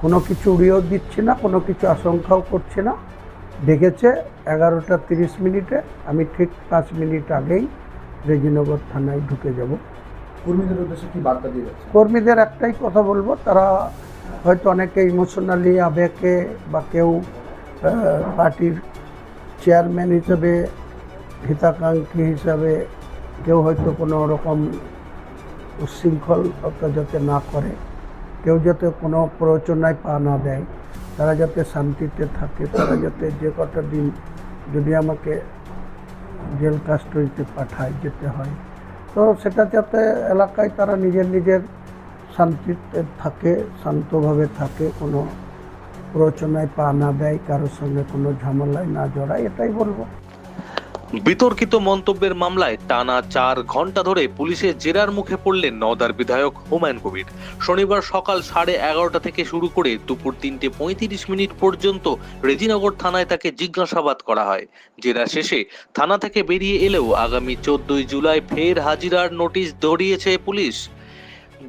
কোনো কিছু উড়িয়েও দিচ্ছি না, কোনো কিছু আশঙ্কাও করছি না। ডেকেছে 11টা 30 মিনিটে, আমি ঠিক 5 মিনিট আগেই রেজিনগর থানায় ঢুকে যাব। কর্মীদের উদ্দেশ্যে কি বার্তা দিয়ে যাচ্ছে? কর্মীদের একটাই কথা বলবো, তারা হয়তো অনেকে ইমোশনালি আবেগে বা কেউ পার্টির চেয়ারম্যান হিসেবে, হিতাকাঙ্ক্ষী হিসাবে কেউ হয়তো কোনো রকম উচ্ছৃঙ্খলতা যাতে না করে, কেউ যাতে কোনো প্ররোচনায় পা না দেয়, তারা যাতে শান্তিতে থাকে, তারা যাতে যে কটা দিন যদি আমাকে জেল কাস্টডিতে পাঠায় যেতে হয়, তো সেটা যাতে এলাকায় তারা নিজের শান্তিতে থাকে, শান্তভাবে থাকে, কোনো প্ররোচনায় পা না দেয়, কারোর সঙ্গে কোনো ঝামেলায় না জড়ায়, এটাই বলবো। বিতর্কিত মন্তব্যের মামলায় টানা 4 ঘন্টা ধরে পুলিশের জেরার মুখে পড়লেন নওদার বিধায়ক হুমায়ুন কবির। শনিবার সকাল 11:30 থেকে শুরু করে দুপুর 3:35 পর্যন্ত রেজিনগর থানায় তাকে জিজ্ঞাসাবাদ করা হয়। জেরা শেষে থানা থেকে বেরিয়ে এলেও আগামী 14 জুলাই ফের হাজিরার নোটিশ ধরিয়েছে পুলিশ।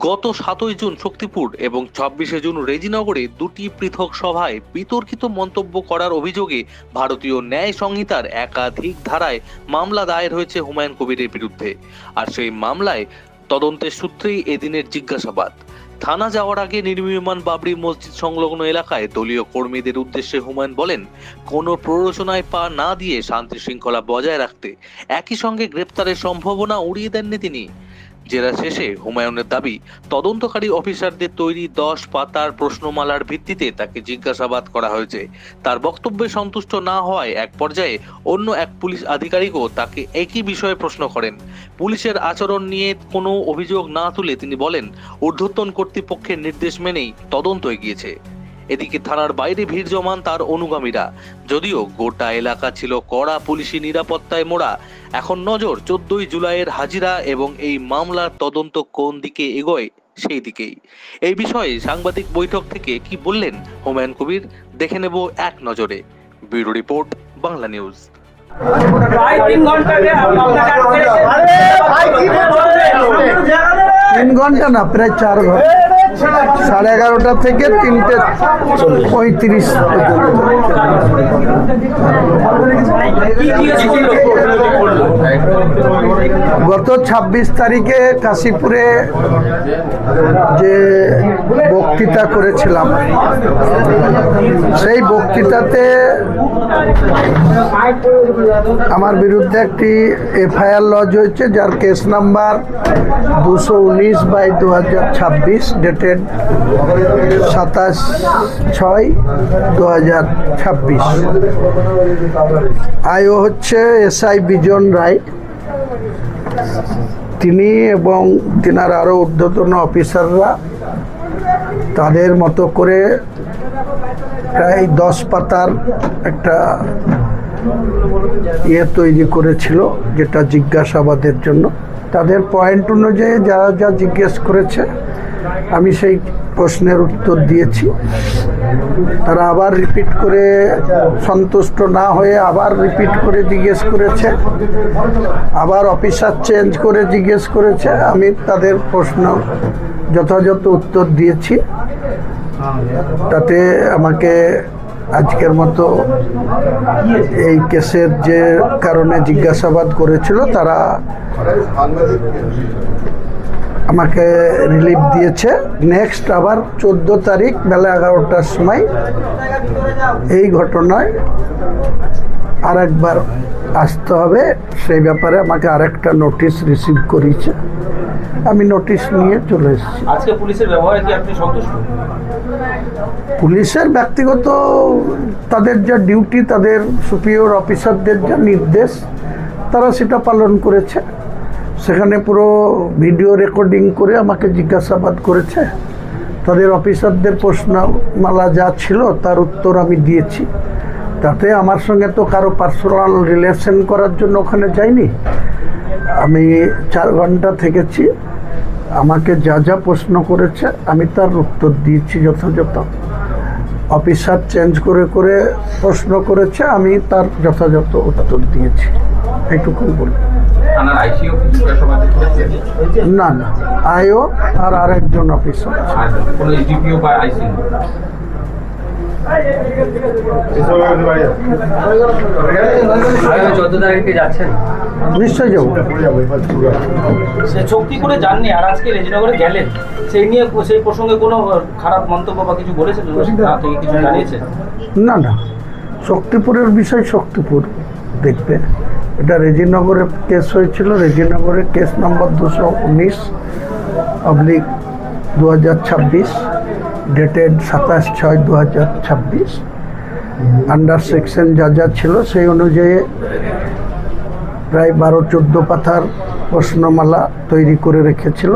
গত 7 জুন শক্তিপুর এবং 26 জুন রেজিনগরে দুটি পৃথক সভায় বিতর্কিত মন্তব্য করার অভিযোগে ভারতীয় ন্যায় সংহিতার একাধিক ধারায় মামলা দায়ের হয়েছে হুমায়ুন কবিরের বিরুদ্ধে। আর সেই মামলায় তদন্তের সূত্রেই এদিনের জিজ্ঞাসাবাদ। থানা যাওয়ার আগে নির্মীয়মান বাবরি মসজিদ সংলগ্ন এলাকায় দলীয় কর্মীদের উদ্দেশ্যে হুমায়ুন বলেন, কোনো প্ররোচনায় পা না দিয়ে শান্তি শৃঙ্খলা বজায় রাখতে, একই সঙ্গে গ্রেপ্তারের সম্ভাবনা উড়িয়ে দেননি তিনি। জেরা শেষে হুমায়ুনের দাবি, তদন্তকারী অফিসারদের তৈরি 10 পাতার প্রশ্নমালার ভিত্তিতে তাকে জিজ্ঞাসাবাদ করা হয়েছে। তার বক্তব্যে সন্তুষ্ট না হওয়ায় এক পর্যায়ে অন্য এক পুলিশ আধিকারিকও তাকে একই বিষয়ে প্রশ্ন করেন। পুলিশের আচরণ নিয়ে কোনো অভিযোগ না তুলে তিনি বলেন, ঊর্ধ্বতন কর্তৃপক্ষের নির্দেশ মেনেই তদন্ত এগিয়েছে। এদিকে থানার বাইরে ভিড় জমান তার অনুগামীরা। যদিও গোটা এলাকা ছিল কড়া পুলিশি নিরাপত্তায় মোড়া। এখন নজর 14 জুলাইয়ের হাজিরা এবং এই মামলার তদন্ত কোন দিকে এগোয় সেই দিকেই। এই বিষয়ে সাংবাদিক বৈঠক থেকে কি বললেন হুমায়ুন কবির, দেখে নেব এক নজরে। Bureau report, Bangla news. 3 ঘন্টা না, প্রায় 4 ঘন্টা, 11:30 থেকে 3:35 গত 26 তারিখে কাশীপুরে যে বক্তৃতা করেছিলাম, সেই বক্তৃতাতে আমার বিরুদ্ধে একটি এফআইআর লজ হয়েছে, যার কেস নাম্বার 219/2026, ডেটেড 27/6/2026। আইও হচ্ছে এসআই বিজন রায়। তিনি এবং তিনার আরও ঊর্ধ্বতন অফিসাররা তাদের মতো করে প্রায় 10 পাতার একটা তৈরি করেছিল, যেটা জিজ্ঞাসাবাদের জন্য। তাদের পয়েন্ট অনুযায়ী যারা যা জিজ্ঞেস করেছে আমি সেই প্রশ্নের উত্তর দিয়েছি। তারা আবার রিপিট করে সন্তুষ্ট না হয়ে আবার রিপিট করে জিজ্ঞেস করেছে, আবার অফিসার চেঞ্জ করে জিজ্ঞেস করেছে। আমি তাদের প্রশ্ন যথাযথ উত্তর দিয়েছি। তাতে আমাকে আজকের মতো এই কেসের যে কারণে জিজ্ঞাসাবাদ করেছিল, তারা আমাকে রিলিফ দিয়েছে। নেক্সট আবার 14 তারিখ বেলা 11টার সময় এই ঘটনায় আরেকবার আসতে হবে, সেই ব্যাপারে আমাকে আরেকটা নোটিশ রিসিভ করিয়েছে। আমি নোটিশ নিয়ে চলে এসেছি। আজকে পুলিশের ব্যবহারে কি আপনি সন্তুষ্ট? পুলিশের ব্যক্তিগত তাদের যা ডিউটি, তাদের সুপিরিয়র অফিসারদের যা নির্দেশ, তারা সেটা পালন করেছে। সেখানে পুরো ভিডিও রেকর্ডিং করে আমাকে জিজ্ঞাসাবাদ করেছে। তাদের অফিসারদের প্রশ্নমালা যা ছিল তার উত্তর আমি দিয়েছি। তাতে আমার সঙ্গে তো কারো পার্সোনাল রিলেশন করার জন্য ওখানে যাইনি। আমি 4 ঘন্টা থেকেছি। আমাকে যা যা প্রশ্ন করেছে আমি তার উত্তর দিয়েছি যথাযথ। অফিসার চেঞ্জ করে করে প্রশ্ন করেছে, আমি তার যথাযথ উত্তর দিয়েছি। এইটুকুই বলি। না, আইও আর আরেকজন অফিসার। আগামী 14 তারিখে যাচ্ছেন, নিশ্চয়ই যাবো। সে শক্তিপুরে যাননি আর আজকে রেজিনগরে গেলেন, সেই নিয়ে সেই প্রসঙ্গে কোনো খারাপ মন্তব্য বা কিছু বলেছেন না থেকে কিছু জানিয়েছেন? না না, শক্তিপুরের বিষয় শক্তিপুর দেখবে। এটা রেজিনগরে কেস হয়েছিল, রেজিনগরে case number 219/2026, dated 27/6/2026। Under section যা যা ছিল সেই অনুযায়ী প্রায় 12-14 পাতার প্রশ্নমালা তৈরি করে রেখেছিল।